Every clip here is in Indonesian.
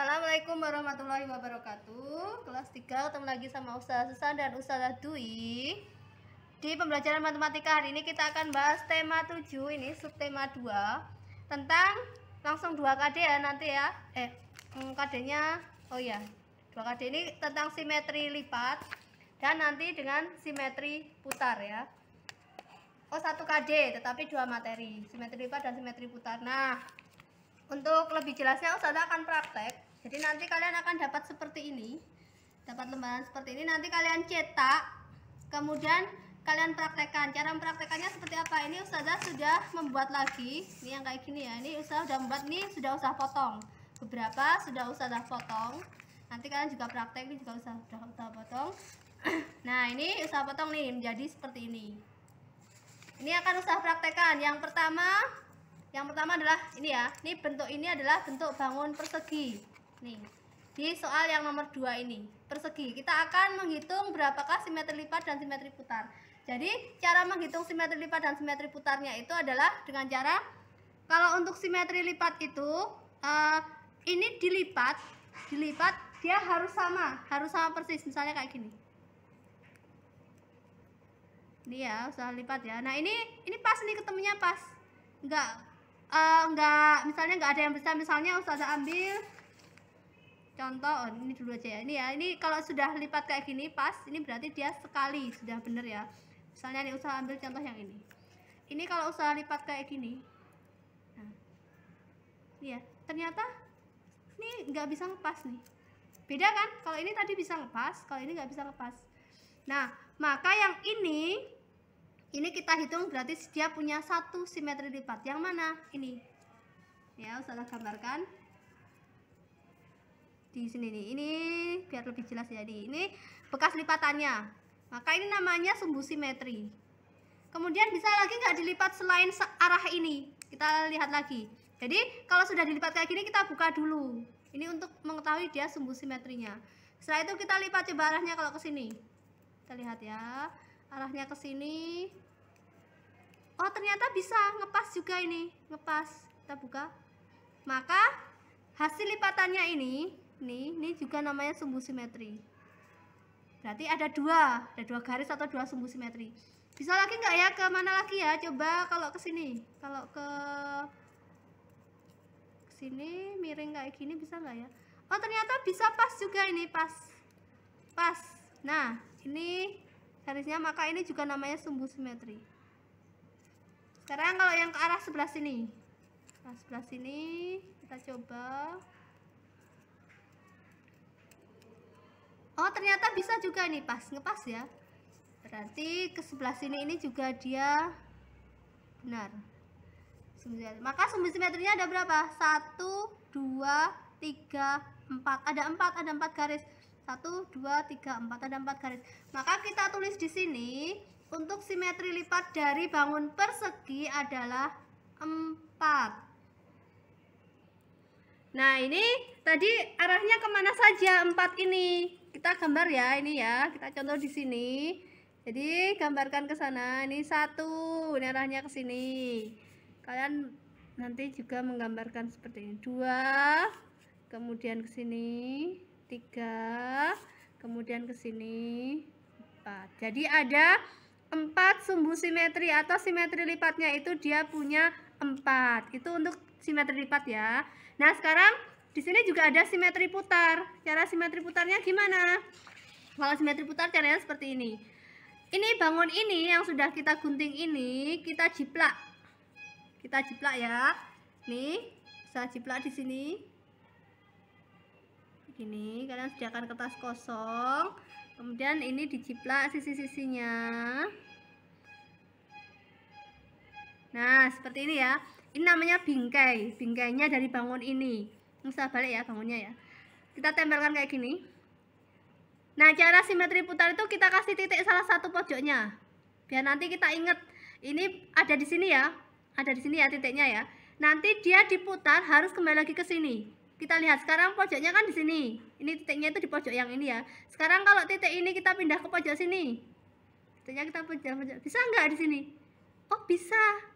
Assalamualaikum warahmatullahi wabarakatuh. Kelas 3 ketemu lagi sama Ustazah Susan dan Ustazah Dwi. Di pembelajaran matematika hari ini kita akan bahas tema 7, ini subtema 2 tentang langsung 2 KD ya nanti ya. KD-nya oh ya, 2 KD ini tentang simetri lipat dan nanti dengan simetri putar ya. 1 KD tetapi 2 materi, simetri lipat dan simetri putar. Nah, untuk lebih jelasnya Ustazah akan praktek. Jadi nanti kalian akan dapat seperti ini, dapat lembaran seperti ini. Nanti kalian cetak, kemudian kalian praktekkan. Cara mempraktekannya seperti apa? Ini Ustazah sudah membuat lagi. Ini yang kayak gini ya. Ini Ustazah sudah membuat, ini sudah Ustazah potong. Beberapa sudah Ustazah potong. Nanti kalian juga praktek, ini juga sudah Ustazah potong. Nah, ini Ustazah potong nih menjadi seperti ini. Ini akan Ustazah praktekkan. Yang pertama adalah ini ya. Ini bentuk ini adalah bentuk bangun persegi. Nih, di soal yang nomor 2 ini, persegi. Kita akan menghitung berapakah simetri lipat dan simetri putar. Jadi, cara menghitung simetri lipat dan simetri putarnya itu adalah dengan cara, kalau untuk simetri lipat itu, ini dilipat, dia harus sama persis. Misalnya kayak gini. Ini ya, usaha lipat ya. Nah, ini pas nih, ketemunya pas. Enggak, misalnya enggak ada yang bisa. Misalnya Ustazah ambil contoh, ini dulu aja ya. Ini ya, ini kalau sudah lipat kayak gini pas, ini berarti dia sekali, sudah bener ya. Misalnya nih Ustazah ambil contoh yang ini. Ini kalau usaha lipat kayak gini. Nah, ini ya, ternyata ini nggak bisa ngepas nih. Beda kan? Kalau ini tadi bisa ngepas, kalau ini nggak bisa ngepas. Nah, maka yang ini kita hitung berarti dia punya 1 simetri lipat. Yang mana? Ini. Ya, Ustazah gambarkan di sini nih. Ini biar lebih jelas ya. Ini bekas lipatannya. Maka ini namanya sumbu simetri. Kemudian bisa lagi nggak dilipat selain arah ini? Kita lihat lagi. Jadi, kalau sudah dilipat kayak gini kita buka dulu. Ini untuk mengetahui dia sumbu simetrinya. Setelah itu kita lipat coba arahnya kalau ke sini. Kita lihat ya, arahnya ke sini. Oh, ternyata bisa ngepas juga ini, ngepas. Kita buka. Maka hasil lipatannya ini juga namanya sumbu simetri. Berarti ada dua garis atau 2 sumbu simetri. Bisa lagi nggak ya? Ke mana lagi ya? Coba kalau ke sini, kalau ke sini miring kayak gini bisa nggak ya? Oh, ternyata bisa pas juga ini, pas. Nah, ini garisnya, maka ini juga namanya sumbu simetri. Sekarang kalau yang ke arah sebelah sini, kita coba. Oh, ternyata bisa juga nih, pas, ngepas ya. Berarti ke sebelah sini ini juga dia benar. Maka sumbu simetrinya ada berapa? 1, 2, 3, 4. Ada 4 garis. 1, 2, 3, 4, ada 4 garis. Maka kita tulis di sini untuk simetri lipat dari bangun persegi adalah 4. Nah, ini tadi arahnya kemana saja 4 ini? Kita gambar ya, ini ya. Kita contoh di sini. Jadi gambarkan ke sana. Ini 1, ini arahnya ke sini. Kalian nanti juga menggambarkan seperti ini. 2, kemudian ke sini. 3, kemudian ke sini 4. Jadi ada 4 sumbu simetri atau simetri lipatnya itu dia punya 4. Itu untuk simetri lipat ya. Nah, sekarang di sini juga ada simetri putar. Cara simetri putarnya gimana? Kalau simetri putar caranya seperti ini. Ini bangun ini yang sudah kita gunting ini kita jiplak. Kita jiplak ya. Nih, saya jiplak di sini. Gini, kalian sediakan kertas kosong, kemudian ini dijiplak sisi-sisinya. Nah, seperti ini ya. Ini namanya bingkai. Bingkainya dari bangun ini. Usah balik ya bangunnya ya. Kita tempelkan kayak gini. Nah, cara simetri putar itu kita kasih titik salah satu pojoknya. Biar nanti kita ingat ini ada di sini ya. Ada di sini ya titiknya ya. Nanti dia diputar harus kembali lagi ke sini. Kita lihat sekarang pojoknya kan di sini. Ini titiknya itu di pojok yang ini ya. Sekarang kalau titik ini kita pindah ke pojok sini. Titiknya kita pindah. Bisa nggak di sini? Oh, bisa.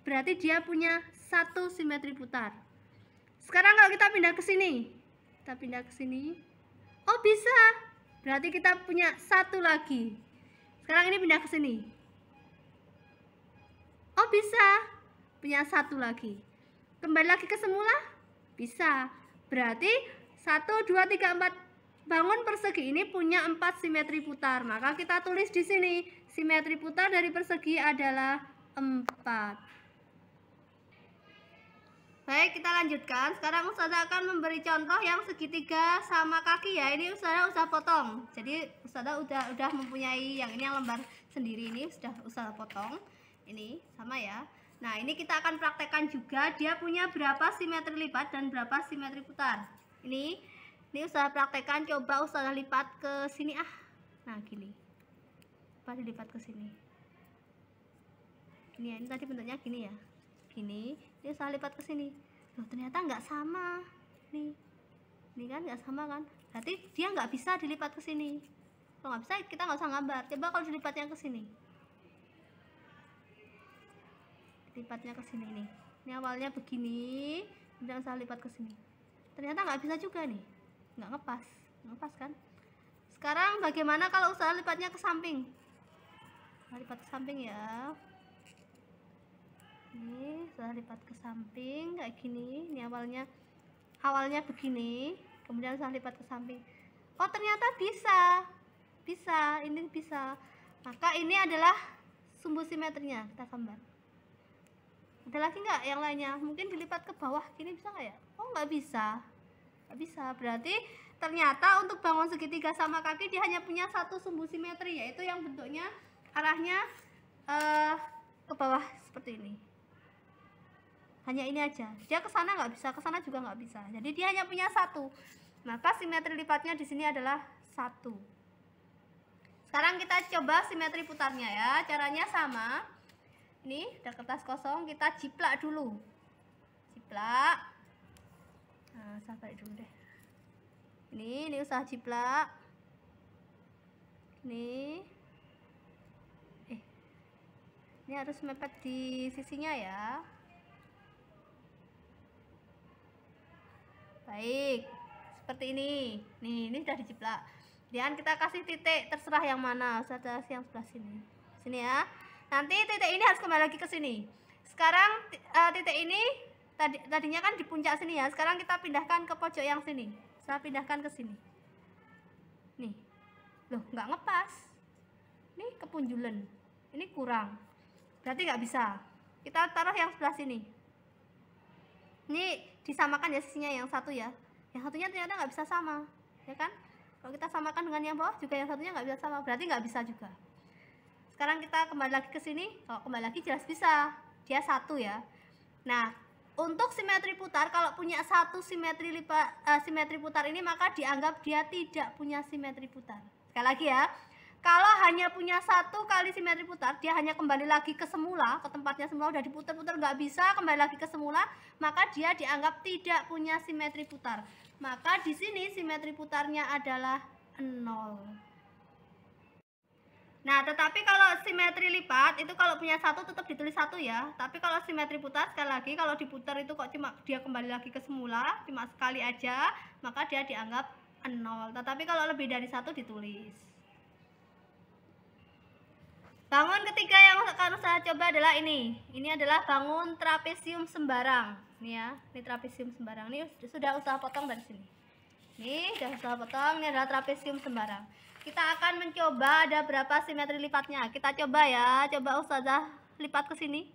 Berarti dia punya 1 simetri putar. Sekarang kalau kita pindah ke sini. Kita pindah ke sini. Oh bisa, berarti kita punya satu lagi. Sekarang ini pindah ke sini. Oh bisa, punya satu lagi. Kembali lagi ke semula, bisa. Berarti 1, 2, 3, 4 bangun persegi ini punya 4 simetri putar. Maka kita tulis di sini, simetri putar dari persegi adalah 4. Baik, kita lanjutkan. Sekarang Ustazah akan memberi contoh yang segitiga sama kaki ya. Ini Ustazah potong. Jadi Ustazah udah mempunyai yang ini yang lembar sendiri, ini sudah Ustazah potong. Ini sama ya. Nah, ini kita akan praktekkan juga dia punya berapa simetri lipat dan berapa simetri putar. Ini Ustazah praktekkan, coba Ustazah lipat ke sini Nah, gini. Coba dilipat ke sini. Ini tadi bentuknya gini ya. Gini, ini Ustazah lipat ke sini. Loh, ternyata nggak sama. Nih. Ini kan nggak sama kan? Berarti dia nggak bisa dilipat ke sini. Kalau nggak bisa, kita nggak usah gambar. Coba kalau dilipatnya ke sini. Lipatnya ke sini nih. Ini awalnya begini, kemudian saya lipat ke sini. Ternyata nggak bisa juga nih. Nggak ngepas kan? Sekarang bagaimana kalau usaha lipatnya ke samping? Nah, lipat ke samping ya. Ini saya lipat ke samping kayak gini. Ini awalnya begini, kemudian saya lipat ke samping. Oh, ternyata bisa. Ini bisa. Maka ini adalah sumbu simetrinya. Kita gambar. Ada lagi nggak yang lainnya? Mungkin dilipat ke bawah gini bisa nggak ya? Oh, nggak bisa. Berarti ternyata untuk bangun segitiga sama kaki dia hanya punya satu sumbu simetri, yaitu yang bentuknya arahnya ke bawah seperti ini. Hanya ini aja. Dia ke sana nggak bisa, ke sana juga nggak bisa. Jadi dia hanya punya satu. Maka simetri lipatnya di sini adalah 1. Sekarang kita coba simetri putarnya ya. Caranya sama. Ini ada kertas kosong, kita jiplak dulu. Jiplak. Nah, saya balik dulu deh. Ini usaha jiplak. Ini harus mepet di sisinya ya. Baik, seperti ini. Ini sudah dijiplak. Dan kita kasih titik, terserah yang mana. Saya kasih yang sebelah sini. Sini ya. Nanti titik ini harus kembali lagi ke sini. Sekarang titik ini tadinya kan di puncak sini ya. Sekarang kita pindahkan ke pojok yang sini. Saya pindahkan ke sini. Nih. Loh, nggak ngepas. Ini kepunjulan. Ini kurang. Berarti nggak bisa. Kita taruh yang sebelah sini. Ini disamakan ya sisinya yang satu ya. Yang satunya ternyata nggak bisa sama. Ya kan? Kalau kita samakan dengan yang bawah juga yang satunya nggak bisa sama. Berarti nggak bisa juga. Sekarang kita kembali lagi ke sini. Kalau kembali lagi jelas bisa. Dia 1 ya. Nah, untuk simetri putar, kalau punya satu simetri putar ini, maka dianggap dia tidak punya simetri putar. Sekali lagi ya, kalau hanya punya 1 kali simetri putar, dia hanya kembali lagi ke semula, ke tempatnya semula, udah diputar-putar nggak bisa, kembali lagi ke semula, maka dia dianggap tidak punya simetri putar. Maka di sini simetri putarnya adalah 0. Nah, tetapi kalau simetri lipat itu kalau punya 1 tetap ditulis 1 ya. Tapi kalau simetri putar, sekali lagi kalau diputar itu kok cuma dia kembali lagi ke semula, cuma sekali aja, maka dia dianggap 0. Tetapi kalau lebih dari 1 ditulis. Bangun ketiga yang akan saya coba adalah ini. Ini adalah bangun trapesium sembarang. Ini ya, ini trapesium sembarang. Ini sudah usaha potong dari sini. Ini sudah usaha potong, ini adalah trapesium sembarang. Kita akan mencoba ada berapa simetri lipatnya. Kita coba ya, coba Ustazah lipat ke sini.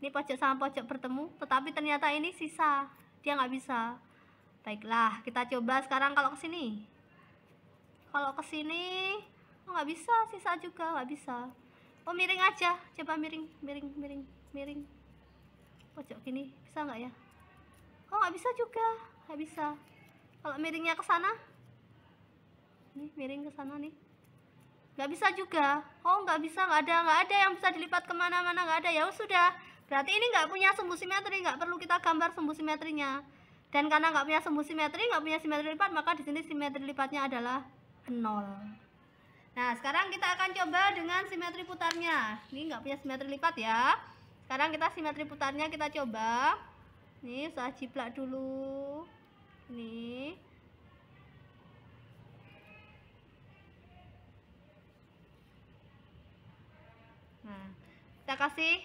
Ini pojok sama pojok bertemu, tetapi ternyata ini sisa, dia nggak bisa. Baiklah, kita coba sekarang kalau ke sini. Kalau ke sini, oh, nggak bisa, sisa juga nggak bisa. Oh, miring aja, coba miring. Pojok gini, bisa nggak ya? Oh, nggak bisa juga, nggak bisa. Kalau miringnya ke sana. Nih, miring ke sana nih, nggak bisa juga. Oh, nggak bisa, nggak ada yang bisa dilipat kemana-mana, nggak ada. Ya sudah, berarti ini nggak punya sumbu simetri, nggak perlu kita gambar sumbu simetrinya. Dan karena nggak punya sumbu simetri, nggak punya simetri lipat, maka di sini simetri lipatnya adalah 0. Nah, sekarang kita akan coba dengan simetri putarnya. Ini nggak punya simetri lipat ya. Sekarang kita simetri putarnya kita coba. Nih, saya jiplak dulu. Nih. Nah, kita kasih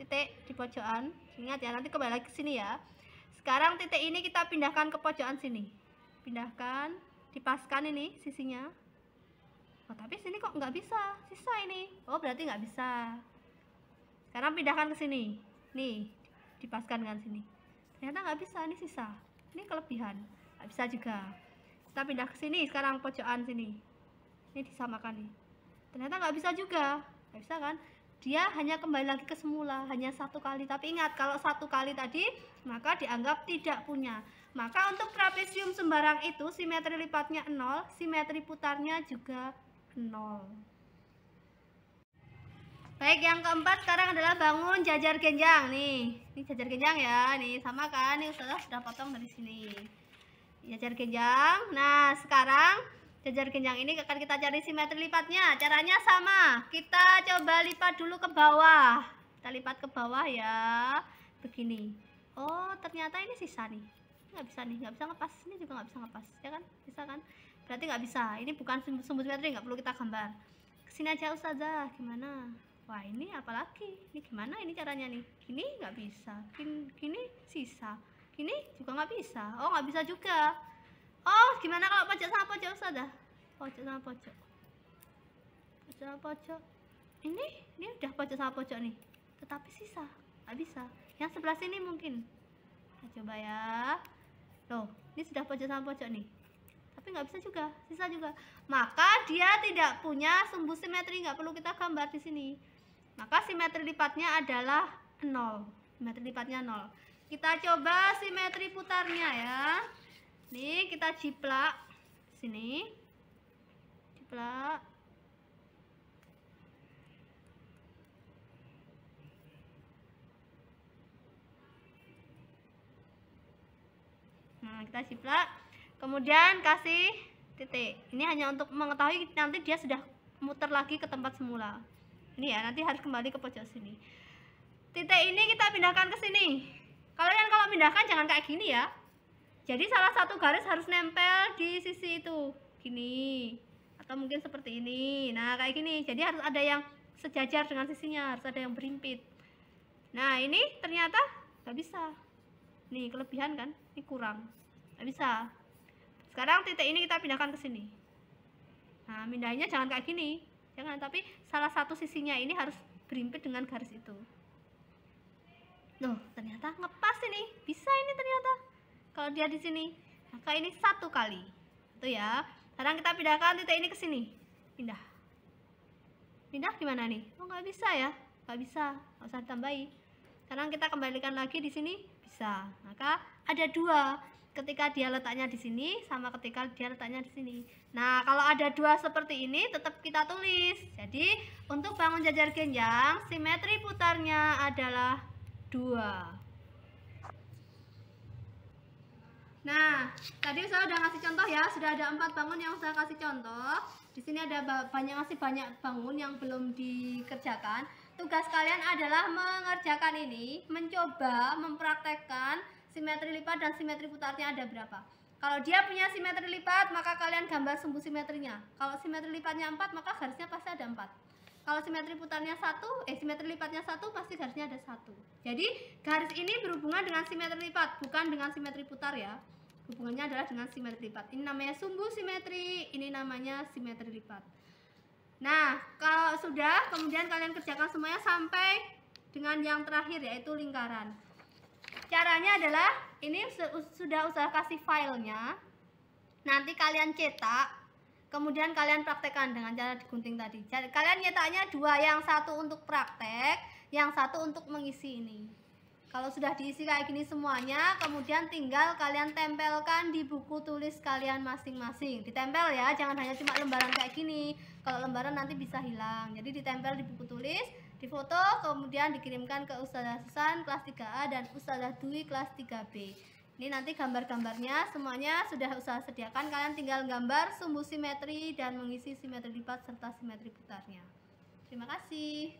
titik di pojokan. Ingat ya, nanti kembali lagi ke sini ya. Sekarang titik ini kita pindahkan ke pojokan sini. Pindahkan, dipaskan ini sisinya. Oh, tapi sini kok nggak bisa, sisa ini. Oh, berarti nggak bisa. Sekarang pindahkan ke sini. Nih, dipaskan dengan sini. Ternyata nggak bisa, ini sisa. Ini kelebihan, nggak bisa juga. Kita pindah ke sini sekarang, pojokan sini. Ini disamakan nih. Ternyata nggak bisa juga, nggak bisa kan? Dia hanya kembali lagi ke semula, hanya satu kali. Tapi ingat, kalau satu kali tadi, maka dianggap tidak punya. Maka untuk trapesium sembarang itu simetri lipatnya 0, simetri putarnya juga 0. Baik, yang keempat sekarang adalah bangun jajar genjang. Nih, ini jajar genjang ya. Nih, sama kan? Nih sudah potong dari sini. Jajar genjang. Nah, sekarang jajar genjang ini akan kita cari simetri lipatnya. Caranya sama. Kita coba lipat dulu ke bawah. Kita lipat ke bawah ya. Begini. Oh, ternyata ini sisa nih. Nggak bisa nih, nggak bisa ngepas. Ini juga nggak bisa ngepas, ya kan? Bisa kan? Berarti nggak bisa. Ini bukan sumbu simetri, nggak perlu kita gambar. Kesini aja Ustazah. Gimana? Wah, ini apalagi? Ini gimana ini caranya nih? Gini nggak bisa. Gini sisa. Gini juga nggak bisa. Oh, nggak bisa juga. Oh, gimana kalau pojok sama pojok Ustazah? Pojok sama pojok. Pojok sama pojok. Ini udah pojok sama pojok nih. Tetapi sisa, nggak bisa. Yang sebelah sini mungkin. Kita coba ya. Loh, ini sudah pojok sama pojok nih. Tapi nggak bisa juga, sisa juga. Maka dia tidak punya sumbu simetri, nggak perlu kita gambar di sini. Maka simetri lipatnya adalah 0. Simetri lipatnya 0. Kita coba simetri putarnya ya. Nih kita jiplak sini, jiplak. Nah, kita jiplak, kemudian kasih titik. Ini hanya untuk mengetahui nanti dia sudah muter lagi ke tempat semula. Ini ya, nanti harus kembali ke pojok sini. Titik ini kita pindahkan ke sini. Kalian kalau pindahkan jangan kayak gini ya. Jadi salah satu garis harus nempel di sisi itu, gini, atau mungkin seperti ini. Nah, kayak gini. Jadi harus ada yang sejajar dengan sisinya, harus ada yang berimpit. Nah, ini ternyata nggak bisa. Nih, kelebihan kan? Ini kurang, nggak bisa. Sekarang titik ini kita pindahkan ke sini. Nah, pindahnya jangan kayak gini, jangan. Tapi salah satu sisinya ini harus berimpit dengan garis itu. Loh, ternyata ngepas ini, bisa ini ternyata. Kalau dia di sini, maka ini satu kali. Itu ya. Sekarang kita pindahkan titik ini ke sini. Pindah. Pindah gimana nih? Oh, nggak bisa ya? Nggak bisa. Nggak usah ditambahi. Sekarang kita kembalikan lagi di sini. Bisa. Maka ada dua. Ketika dia letaknya di sini, sama ketika dia letaknya di sini. Nah, kalau ada dua seperti ini, tetap kita tulis. Jadi, untuk bangun jajar genjang, simetri putarnya adalah 2. Nah, tadi saya udah ngasih contoh ya, sudah ada 4 bangun yang saya kasih contoh. Di sini ada banyak bangun yang belum dikerjakan. Tugas kalian adalah mengerjakan ini, mencoba mempraktekkan simetri lipat dan simetri putarnya ada berapa. Kalau dia punya simetri lipat, maka kalian gambar sumbu simetrinya. Kalau simetri lipatnya 4, maka garisnya pasti ada 4. Kalau simetri putarnya simetri lipatnya 1, pasti garisnya ada 1. Jadi garis ini berhubungan dengan simetri lipat, bukan dengan simetri putar ya. Hubungannya adalah dengan simetri lipat. Ini namanya sumbu simetri, ini namanya simetri lipat. Nah, kalau sudah, kemudian kalian kerjakan semuanya sampai dengan yang terakhir, yaitu lingkaran. Caranya adalah, ini sudah usah kasih filenya. Nanti kalian cetak, kemudian kalian praktekkan dengan cara digunting tadi. Jadi, kalian nyetaknya 2, yang satu untuk praktek, yang satu untuk mengisi ini. Kalau sudah diisi kayak gini semuanya, kemudian tinggal kalian tempelkan di buku tulis kalian masing-masing. Ditempel ya, jangan hanya cuma lembaran kayak gini. Kalau lembaran nanti bisa hilang. Jadi ditempel di buku tulis, difoto, kemudian dikirimkan ke Ustazah Susan kelas 3A dan Ustazah Dwi kelas 3B. Ini nanti gambar-gambarnya semuanya sudah Ustazah sediakan. Kalian tinggal gambar sumbu simetri dan mengisi simetri lipat serta simetri putarnya. Terima kasih.